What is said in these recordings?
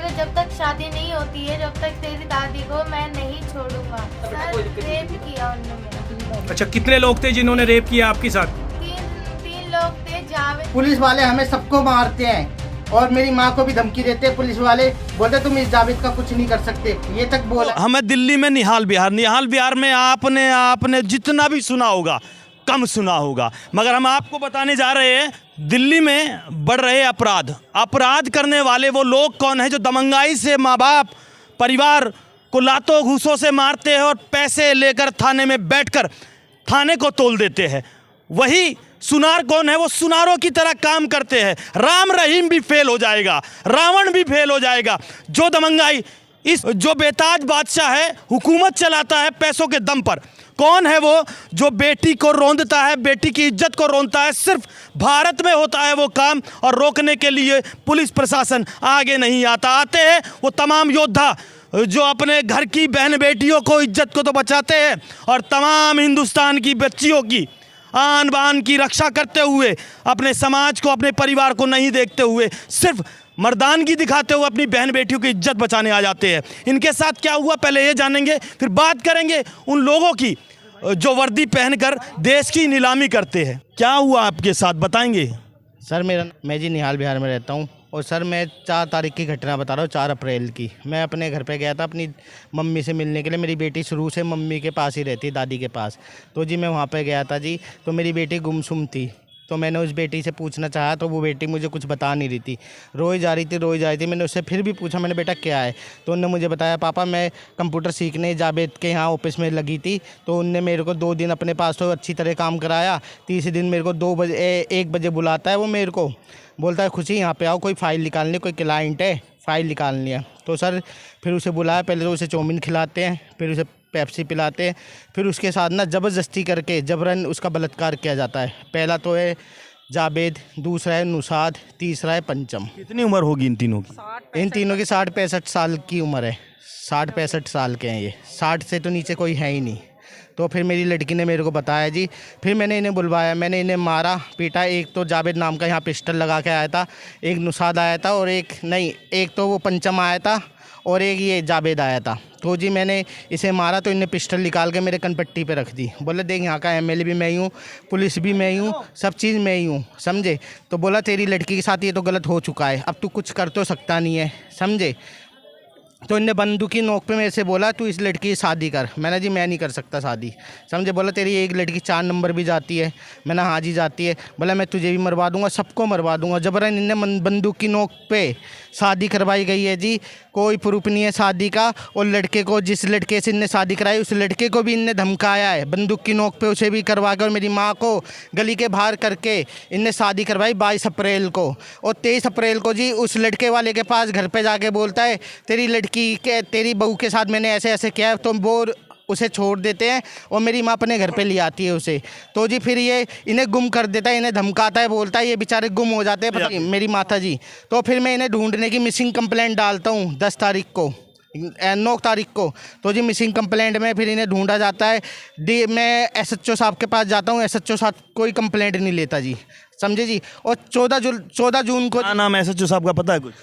Sir जब तक शादी नहीं होती है, जब तक तेरी दादी को मैं नहीं छोड़ूंगा। सर रेप किया उन्होंने। अच्छा, कितने लोग थे जिन्होंने रेप किया आपके साथ? तीन लोग थे। जावेद। पुलिस वाले हमें सबको मारते हैं और मेरी माँ को भी धमकी देते हैं। पुलिस वाले बोलते तुम इस जावेद का कुछ नहीं कर सकते, ये तक बोला। हमें दिल्ली में निहाल बिहार में आपने जितना भी सुना होगा कम सुना होगा, मगर हम आपको बताने जा रहे हैं दिल्ली में बढ़ रहे अपराध करने वाले वो लोग कौन है जो दमंगाई से माँ बाप परिवार को लातों घूसों से मारते हैं और पैसे लेकर थाने में बैठकर थाने को तोल देते हैं। वही सुनार कौन है? वो सुनारों की तरह काम करते हैं। राम रहीम भी फेल हो जाएगा, रावण भी फेल हो जाएगा। जो दमंगाई जो बेताज बादशाह है, हुकूमत चलाता है पैसों के दम पर। कौन है वो जो बेटी को रौंदता है, बेटी की इज्जत को रौंदता है? सिर्फ भारत में होता है वो काम, और रोकने के लिए पुलिस प्रशासन आगे नहीं आता। आते हैं वो तमाम योद्धा जो अपने घर की बहन बेटियों को इज्जत को तो बचाते हैं और तमाम हिंदुस्तान की बच्चियों की आन बान की रक्षा करते हुए अपने समाज को, अपने परिवार को नहीं देखते हुए सिर्फ मर्दानगी दिखाते हुए अपनी बहन बेटियों की इज्जत बचाने आ जाते हैं। इनके साथ क्या हुआ पहले ये जानेंगे, फिर बात करेंगे उन लोगों की जो वर्दी पहनकर देश की नीलामी करते हैं। क्या हुआ आपके साथ बताएंगे? सर मैं जी निहाल बिहार में रहता हूँ और सर मैं 4 तारीख की घटना बता रहा हूँ, 4 अप्रैल की। मैं अपने घर पे गया था अपनी मम्मी से मिलने के लिए। मेरी बेटी शुरू से मम्मी के पास ही रहती, दादी के पास। तो जी मैं वहाँ पे गया था जी, तो मेरी बेटी गुमसुम थी। तो मैंने उस बेटी से पूछना चाहा तो वो बेटी मुझे कुछ बता नहीं रही थी, रोई जा रही थी। मैंने उससे फिर भी पूछा, मैंने बेटा क्या है? तो उन्होंने मुझे बताया पापा मैं कंप्यूटर सीखने जावेद के यहाँ ऑफिस में लगी थी, तो उनने मेरे को 2 दिन अपने पास तो अच्छी तरह काम कराया। तीसरे दिन मेरे को 1 बजे बुलाता है, वो मेरे को बोलता है खुशी यहाँ पे आओ, कोई फ़ाइल निकालनी, कोई क्लाइंट है, फ़ाइल निकालनी है। तो सर फिर उसे बुलाया, पहले तो उसे चाउमीन खिलाते हैं, फिर उसे पेप्सी पिलाते हैं, फिर उसके साथ ना ज़बरदस्ती करके जबरन उसका बलात्कार किया जाता है। पहला तो है जावेद, दूसरा है नुसाद, तीसरा है पंचम। कितनी उम्र होगी इन तीनों की? इन तीनों की 60-65 साल की उम्र है। 60-65 साल के हैं ये, 60 से तो नीचे कोई है ही नहीं। तो फिर मेरी लड़की ने मेरे को बताया जी, फिर मैंने इन्हें बुलवाया, मैंने इन्हें मारा पीटा। एक तो जावेद नाम का यहाँ पिस्टल लगा के आया था, एक नुसाद आया था और एक तो वो पंचम आया था और एक ये जावेद आया था। तो जी मैंने इसे मारा तो इन्हें पिस्टल निकाल के मेरे कनपट्टी पे रख दी। बोले देख यहाँ का एमएलए भी मैं ही हूँ, पुलिस भी मैं ही हूँ, सब चीज़ मैं ही हूँ, समझे? तो बोला तेरी लड़की के साथ ये तो गलत हो चुका है, अब तू कुछ कर तो सकता नहीं है, समझे? तो इनने बंदूक की नोक पे मेरे से बोला तू इस लड़की की शादी कर। मैंने जी मैं नहीं कर सकता शादी, समझे? बोला तेरी एक लड़की 4 नंबर भी जाती है। मैंने हाँ जी जाती है। बोला मैं तुझे भी मरवा दूंगा, सबको मरवा दूंगा। जबरन इनने बंदूक की नोक पे शादी करवाई गई है जी, कोई प्रूफ नहीं है शादी का। और लड़के को, जिस लड़के से इनने शादी कराई उस लड़के को भी इनने धमकाया है बंदूक की नोक पे, उसे भी करवा के। और मेरी माँ को गली के बाहर करके इनने शादी करवाई 22 अप्रैल को। और 23 अप्रैल को जी उस लड़के वाले के पास घर पे जाके बोलता है तेरी बहू के साथ मैंने ऐसे ऐसे किया, तो वो उसे छोड़ देते हैं और मेरी माँ अपने घर पे ले आती है उसे। तो जी फिर ये इन्हें गुम कर देता है, इन्हें धमकाता है, बोलता है ये बेचारे गुम हो जाते हैं, पता मेरी माता जी। तो फिर मैं इन्हें ढूंढने की मिसिंग कंप्लेंट डालता हूँ 10 तारीख को, 9 तारीख को। तो जी मिसिंग कंप्लेंट में फिर इन्हें ढूंढा जाता है। मैं SHO साहब के पास जाता हूँ, SHO साहब कोई कंप्लेंट नहीं लेता जी, समझे जी? और 14 जून को क्या नाम है SHO साहब का पता है कुछ?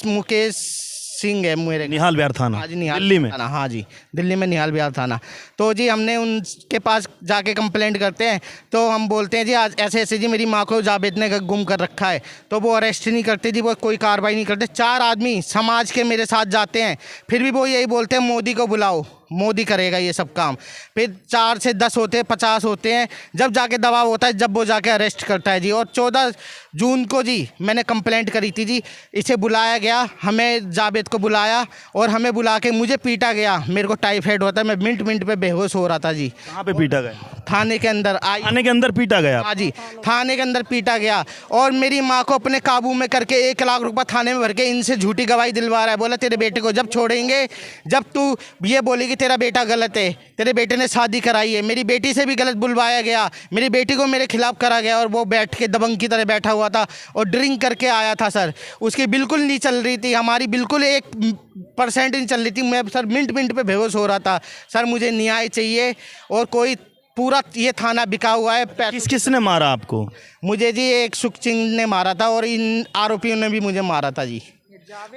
मुकेश सिंह है मेरे। निहाल बिहार थाना? हाँ जी, निहाल दिल्ली में। हाँ जी, दिल्ली में निहाल बिहार थाना। तो जी हमने उनके पास जाके कंप्लेंट करते हैं, तो हम बोलते हैं जी आज ऐसे ऐसे जी मेरी माँ को जावेद ने गुम कर रखा है। तो वो अरेस्ट नहीं करते जी, वो कोई कार्रवाई नहीं करते। 4 आदमी समाज के मेरे साथ जाते हैं, फिर भी वो यही बोलते हैं मोदी को बुलाओ, मोदी करेगा ये सब काम। फिर 4 से 10 होते हैं, 50 होते हैं, जब जाके दबाव होता है, जब वो जाके अरेस्ट करता है जी। और 14 जून को जी मैंने कंप्लेंट करी थी जी, इसे बुलाया गया, हमें जावेद को बुलाया और हमें बुला के मुझे पीटा गया। मेरे को टाइफाइड होता है, मैं मिनट पे बेहोश हो रहा था जी। कहाँ पे पीटा गया? थाने के अंदर। थाने के अंदर पीटा गया? हाँ जी, थाने के अंदर पीटा गया। और मेरी माँ को अपने काबू में करके 1 लाख रुपए थाने में भर के इनसे झूठी गवाही दिलवा रहा है। बोला तेरे बेटे को जब छोड़ेंगे, जब तू ये बोलेगी तेरा बेटा गलत है, तेरे बेटे ने शादी कराई है। मेरी बेटी से भी गलत बुलवाया गया, मेरी बेटी को मेरे खिलाफ करा गया और वो बैठ के दबंग की तरह बैठा हुआ था और ड्रिंक करके आया था सर। उसकी बिल्कुल नहीं चल रही थी, हमारी बिल्कुल 1% नहीं चल रही थी। मैं सर मिनट पे बेहोश हो रहा था। सर मुझे न्याय चाहिए। और कोई पूरा ये थाना बिका हुआ है। किसने मारा आपको? मुझे जी एक सुख सिंह ने मारा था और इन आरोपियों ने भी मुझे मारा था जी।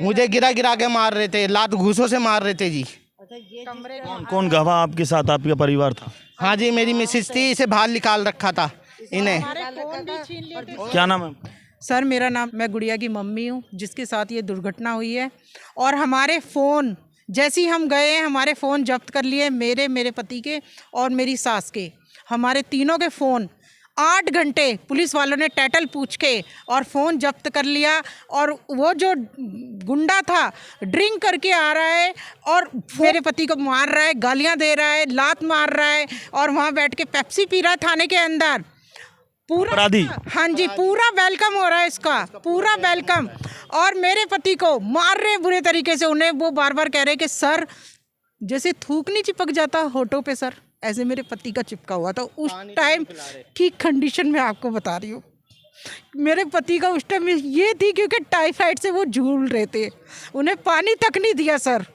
मुझे गिरा गिरा के मार रहे थे, लात घूसों से मार रहे थे जी। कौन कौन गवाह आपके साथ, आपका परिवार था? हाँ जी, मेरी मिसेज थी, इसे बाहर निकाल रखा था इन्हें। क्या नाम है? सर मेरा नाम, मैं गुड़िया की मम्मी हूँ जिसके साथ ये दुर्घटना हुई है। और हमारे फ़ोन जैसे ही हम गए हैं, हमारे फ़ोन जब्त कर लिए, मेरे पति के और मेरी सास के, हमारे तीनों के फ़ोन 8 घंटे पुलिस वालों ने टाइटल पूछ के और फ़ोन जब्त कर लिया। और वो जो गुंडा था ड्रिंक करके आ रहा है और मेरे पति को मार रहा है, गालियां दे रहा है, लात मार रहा है और वहाँ बैठ के पेप्सी पी रहा है थाने के अंदर। पूरा अपराधी? हाँ जी, पूरा वेलकम हो रहा है इसका, पूरा वेलकम। और मेरे पति को मार रहे बुरे तरीके से। उन्हें वो बार बार कह रहे कि सर जैसे थूक नहीं चिपक जाता होठों पे सर, ऐसे मेरे पति का चिपका हुआ था उस टाइम की कंडीशन में। आपको बता रही हूँ मेरे पति का उस टाइम ये थी क्योंकि टाइफाइड से वो झूल रहे थे, उन्हें पानी तक नहीं दिया सर,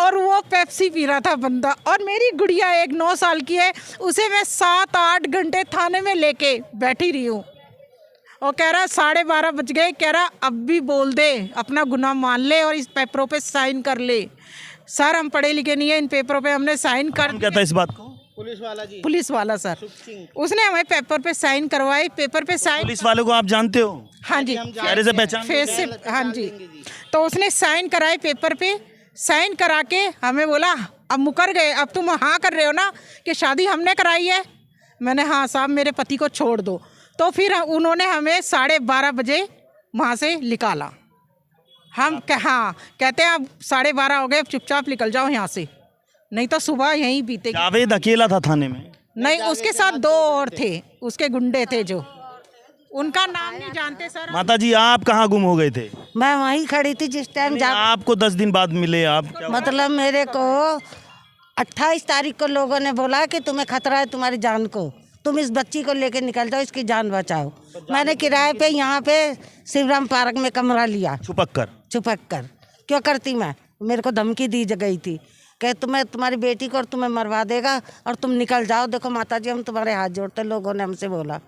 और वो पेप्सी पी रहा था बंदा। और मेरी गुड़िया एक 9 साल की है, उसे मैं 7-8 घंटे थाने में लेके बैठी रही हूँ। और कह रहा 12:30 बज गए, कह रहा अब भी बोल दे, अपना गुनाह मान ले और इस पेपरों पे साइन कर ले। सर हम पढ़े लिखे नहीं है, इन पेपरों पे हमने साइन कर कौन कहता है इस बात को? पुलिस वाला जी, पुलिस वाला सर, उसने हमें पेपर पे साइन करवाए। पेपर पे साइन, पुलिस वाले को आप जानते हो? हाँ जी, चेहरे से पहचान? फेस से, हाँ जी। तो उसने साइन कराए पेपर पे, साइन करा के हमें बोला अब मुकर गए, अब तुम हाँ कर रहे हो ना कि शादी हमने कराई है। मैंने हाँ साहब मेरे पति को छोड़ दो। तो फिर उन्होंने हमें 12:30 बजे वहाँ से निकाला। हम हाँ कहते हैं अब 12:30 हो गए, अब चुपचाप निकल जाओ यहाँ से, नहीं तो सुबह यहीं बीते। जावेद अकेला था थाने में? नहीं, उसके साथ 2 और थे, उसके गुंडे थे जो, उनका नाम नहीं जानते सर। माता जी आप कहाँ गुम हो गए थे? मैं वहीं खड़ी थी जिस टाइम आपको 10 दिन बाद मिले आप? मतलब मेरे को 28 तारीख को लोगों ने बोला कि तुम्हें खतरा है तुम्हारी जान को, तुम इस बच्ची को लेके निकल जाओ, इसकी जान बचाओ। मैंने किराए पे यहाँ पे शिवराम पार्क में कमरा लिया, छुपक कर। क्यों करती मैं? मेरे को धमकी दी गई थी कि तुम्हें, तुम्हारी बेटी को और तुम्हें मरवा देगा और तुम निकल जाओ। देखो माता जी हम तुम्हारे हाथ जोड़ते, लोगों ने हमसे बोला।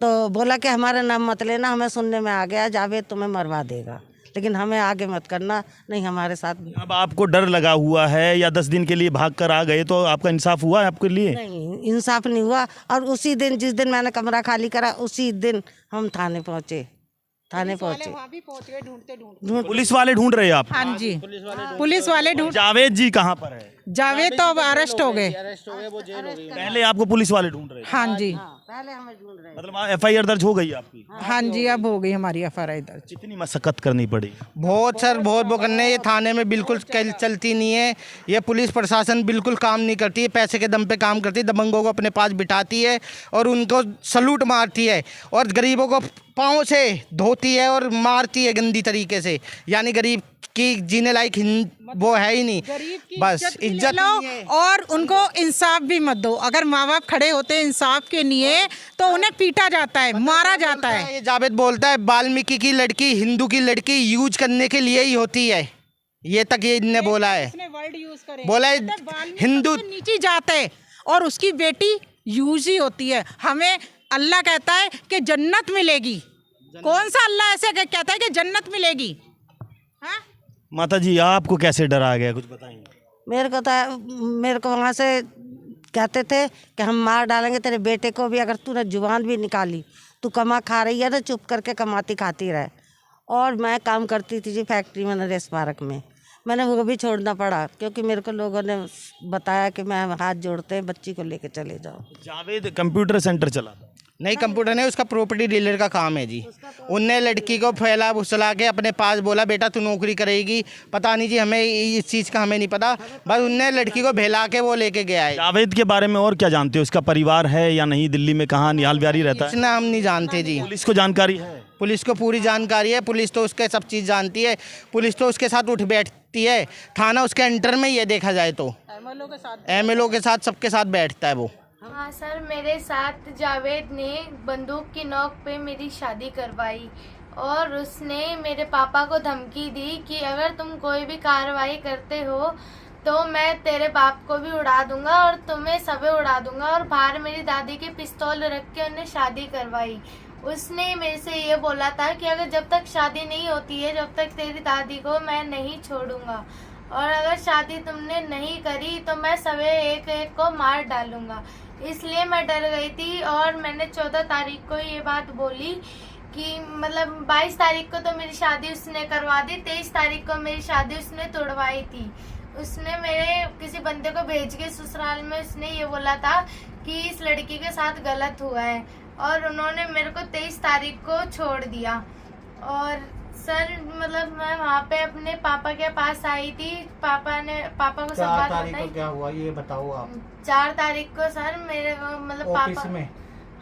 तो बोला कि हमारा नाम मत लेना, हमें सुनने में आ गया जावेद तुम्हें मरवा देगा, लेकिन हमें आगे मत करना, नहीं हमारे साथ। अब आपको डर लगा हुआ है या 10 दिन के लिए भाग कर आ गए, तो आपका इंसाफ हुआ है आपके लिए? नहीं, इंसाफ नहीं हुआ। और उसी दिन जिस दिन मैंने कमरा खाली करा, उसी दिन हम थाने पहुँचे। वहाँ भी पहुँच गए ढूंढते। पुलिस वाले ढूंढ रहे हैं आप? हाँ जी, पुलिस वाले ढूंढ। जावेद जी कहाँ पर है? जावेद तो अब अरेस्ट हो गए। पहले आपको पुलिस वाले ढूंढ रहे हैं? हाँ जी, पहले हमें ढूंढ रहे। मतलब FIR दर्ज हो गई आपकी? हाँ जी, अब हो गई हमारी FIR दर्ज। कितनी मशक्कत करनी पड़ी? बहुत सर, बहुत वो करने। ये थाने में बिल्कुल चलती नहीं है, ये पुलिस प्रशासन बिल्कुल काम नहीं करती है, पैसे के दम पे काम करती है, दबंगों को अपने पास बिठाती है और उनको सलूट मारती है और गरीबों को पाँव से धोती है और मारती है गंदी तरीके से। यानी गरीब की जीने लायक वो है ही नहीं, बस इज्जत नहीं है। और उनको इंसाफ भी मत दो। अगर माँ बाप खड़े होते हैं इंसाफ के लिए तो उन्हें पीटा जाता है, मारा जाता है। ये जावेद बोलता है वाल्मीकि की लड़की हिंदू की लड़की यूज करने के लिए ही होती है, ये तक ये इनने बोला है। वर्ड यूज करें, बोला है हिंदू नीची जात है और उसकी बेटी यूज ही होती है। हमें अल्लाह कहता है कि जन्नत मिलेगी। कौन सा अल्लाह ऐसे कहता है कि जन्नत मिलेगी? हाँ? माता जी आपको कैसे डर आ गया, कुछ बताएंगे? मेरे को वहाँ से कहते थे कि हम मार डालेंगे तेरे बेटे को भी, अगर तूने जुबान भी निकाली, तू कमा खा रही है ना, चुप करके कमाती खाती रहे। और मैं काम करती थी जी फैक्ट्री में नरेश पार्क में, मैंने वो भी छोड़ना पड़ा क्योंकि मेरे को लोगों ने बताया कि मैं हाथ जोड़ते हैं, बच्ची को लेके चले जाओ। जावेद कंप्यूटर सेंटर चला? नहीं, कंप्यूटर नहीं, उसका प्रॉपर्टी डीलर का काम है जी। उनने लड़की को फैला फुसला के अपने पास बोला बेटा तू नौकरी करेगी, पता नहीं जी, हमें इस चीज़ का हमें नहीं पता, बस उनने लड़की को भेला के वो लेके गया है। जावेद के बारे में और क्या जानते हो? उसका परिवार है या नहीं? दिल्ली में कहाँ निहाल बिहारी रहता है? इतना हम नहीं जानते जी। पुलिस को जानकारी है? पुलिस को पूरी जानकारी है, पुलिस तो उसके सब चीज़ जानती है, पुलिस तो उसके साथ उठ बैठती है, थाना उसके अंडर में ये देखा जाए तो MLO के साथ सबके साथ बैठता है वो। हाँ सर, मेरे साथ जावेद ने बंदूक की नोक पे मेरी शादी करवाई और उसने मेरे पापा को धमकी दी कि अगर तुम कोई भी कार्रवाई करते हो तो मैं तेरे बाप को भी उड़ा दूंगा और तुम्हें सबे उड़ा दूंगा। और बाहर मेरी दादी की पिस्तौल रख के उन्हें शादी करवाई। उसने मेरे से ये बोला था कि अगर जब तक शादी नहीं होती है जब तक तेरी दादी को मैं नहीं छोड़ूंगा, और अगर शादी तुमने नहीं करी तो मैं सवेरे एक एक को मार डालूंगा। इसलिए मैं डर गई थी और मैंने 14 तारीख को ये बात बोली कि मतलब 22 तारीख को तो मेरी शादी उसने करवा दी, 23 तारीख को मेरी शादी उसने तोड़वाई थी। उसने मेरे किसी बंदे को भेज के ससुराल में उसने ये बोला था कि इस लड़की के साथ गलत हुआ है, और उन्होंने मेरे को 23 तारीख को छोड़ दिया। और सर मतलब मैं वहाँ पे अपने पापा के पास आई थी, पापा को सब बात बताई। क्या हुआ ये बताओ आप। 4 तारीख को सर मेरे मतलब ऑफिस पापा में?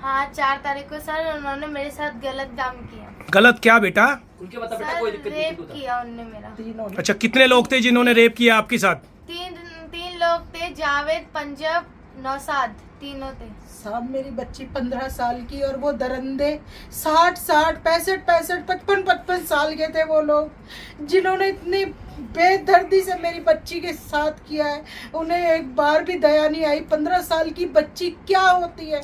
हाँ 4 तारीख को सर उन्होंने मेरे साथ गलत काम किया। गलत क्या बेटा? सर रेप किया उनने मेरा। अच्छा, कितने लोग थे जिन्होंने रेप किया आपके साथ? तीन लोग थे, जावेद, पंजाब, नौसाद, तीनों थे। साहब मेरी बच्ची 15 साल की और वो दरंदे 60, 65, 55 साल के थे वो लोग जिन्होंने इतनी बेदर्दी से मेरी बच्ची के साथ किया है। उन्हें एक बार भी दया नहीं आई। 15 साल की बच्ची क्या होती है?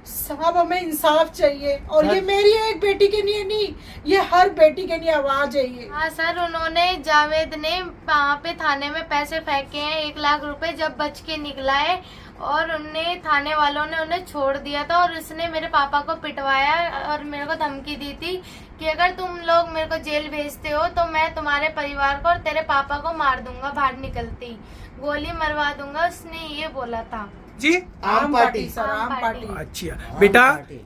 साहब हमें इंसाफ चाहिए, और ये मेरी एक बेटी के लिए नहीं, ये हर बेटी के लिए आवाज है ये। हाँ सर, उन्होंने जावेद ने वहाँ पे थाने में पैसे फेंके हैं 1 लाख रुपए जब बच के निकला है, और उनने थाने वालों ने उन्हें छोड़ दिया था। और उसने मेरे पापा को पिटवाया और मेरे को धमकी दी थी कि अगर तुम लोग मेरे को जेल भेजते हो तो मैं तुम्हारे परिवार को और तेरे पापा को मार दूंगा, बाहर निकलते ही गोली मरवा दूंगा। उसने ये बोला था जी। आम पार्टी सर, आम पार्टी। अच्छा बेटा,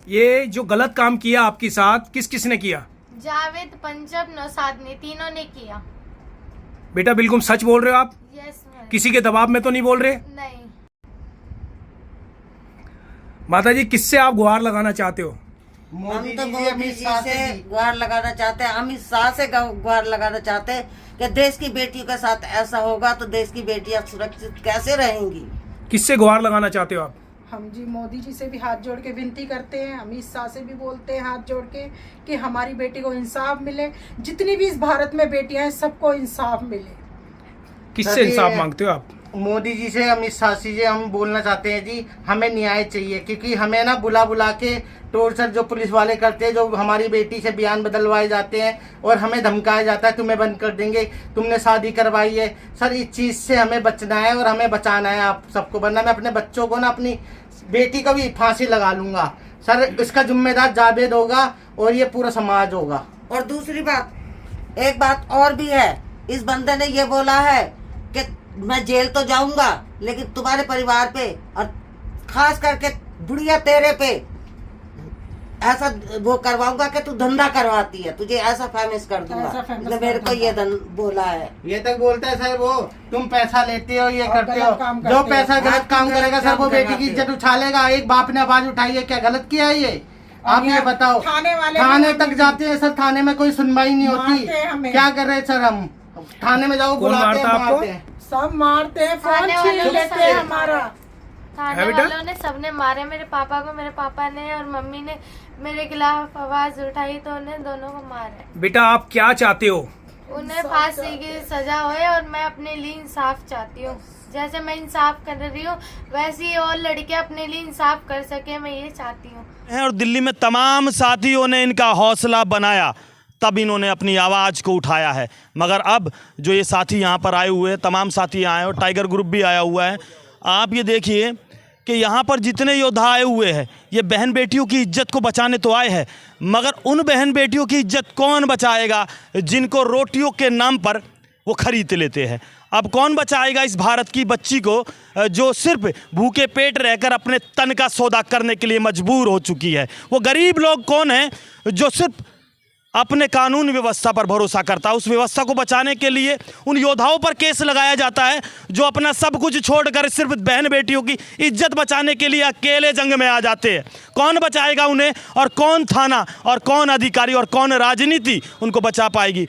ये जो गलत काम किया आपके साथ किस किसने किया? जावेद, पंजाब, नौसाद ने, तीनों ने किया। बेटा बिल्कुल सच बोल रहे हो आप? Yes ma'am. किसी के दबाव में तो नहीं बोल रहे? नहीं। माता जी, किससे आप गुहार लगाना चाहते हो? हम तो मोदी जी से गुहार लगाना चाहते हैं, अमित शाह से गुहार लगाना चाहते हैं कि देश की बेटियों के साथ ऐसा होगा तो देश की बेटियां सुरक्षित कैसे रहेंगी। किससे गुहार लगाना चाहते हो आप? हम जी मोदी जी से भी हाथ जोड़ के विनती करते हैं, अमित शाह से भी बोलते हैं हाथ जोड़ के कि हमारी बेटी को इंसाफ मिले। जितनी भी इस भारत में बेटियां हैं सबको इंसाफ मिले। किससे इंसाफ मांगते हो आप? मोदी जी से, अमित शाह जी से हम बोलना चाहते हैं जी, हमें न्याय चाहिए, क्योंकि हमें ना बुला बुला के टॉर्चर जो पुलिस वाले करते हैं, जो हमारी बेटी से बयान बदलवाए जाते हैं और हमें धमकाया जाता है तुम्हें बंद कर देंगे, तुमने शादी करवाई है। सर इस चीज़ से हमें बचना है और हमें बचाना है आप सबको, वरना मैं अपने बच्चों को ना, अपनी बेटी को भी फांसी लगा लूँगा। सर इसका जिम्मेदार जावेद होगा और ये पूरा समाज होगा। और दूसरी बात, एक बात और भी है, इस बंदे ने ये बोला है कि मैं जेल तो जाऊंगा लेकिन तुम्हारे परिवार पे और खास करके बुढ़िया तेरे पे ऐसा वो करवाऊंगा कि तू धंधा करवाती है, तुझे ऐसा फेमस कर दूंगा। मतलब मेरे को ये बोला है, ये तक बोलता है सर वो, तुम पैसा लेते हो, ये करते हो, जो पैसा गलत काम करेगा सर वो बेटी की इज्जत उछालेगा। एक बाप ने आवाज उठाई है, क्या गलत किया है ये? आप ये बताओ। थाने तक जाते हैं सर, थाने में कोई सुनवाई नहीं होती। क्या कर रहे सर हम? थाने में जाओ, बुलाते हैं, मारते हैं, सब मारते हैं, फोन छीन लेते हैं हमारा। थाने वालों ने सबने मारे मेरे पापा को, मेरे पापा ने और मम्मी ने मेरे खिलाफ आवाज उठाई तो उन्हें दोनों को मारा। बेटा आप क्या चाहते हो? उन्हें फांसी की सजा होए और मैं अपने लिए इंसाफ चाहती हूँ। जैसे मैं इंसाफ कर रही हूँ वैसे ही और लड़कियां अपने लिए इंसाफ कर सके, मैं ये चाहती हूँ। और दिल्ली में तमाम साथियों ने इनका हौसला बनाया, तब इन्होंने अपनी आवाज़ को उठाया है। मगर अब जो ये साथी यहाँ पर आए हुए हैं, तमाम साथी आए और टाइगर ग्रुप भी आया हुआ है। आप ये देखिए कि यहाँ पर जितने योद्धा आए हुए हैं ये बहन बेटियों की इज्जत को बचाने तो आए हैं, मगर उन बहन बेटियों की इज्जत कौन बचाएगा जिनको रोटियों के नाम पर वो खरीद लेते हैं? अब कौन बचाएगा इस भारत की बच्ची को जो सिर्फ भूखे पेट रहकर अपने तन का सौदा करने के लिए मजबूर हो चुकी है? वो गरीब लोग कौन हैं जो सिर्फ अपने कानून व्यवस्था पर भरोसा करता है? उस व्यवस्था को बचाने के लिए उन योद्धाओं पर केस लगाया जाता है जो अपना सब कुछ छोड़कर सिर्फ बहन बेटियों की इज्जत बचाने के लिए अकेले जंग में आ जाते हैं। कौन बचाएगा उन्हें? और कौन थाना और कौन अधिकारी और कौन राजनीति उनको बचा पाएगी?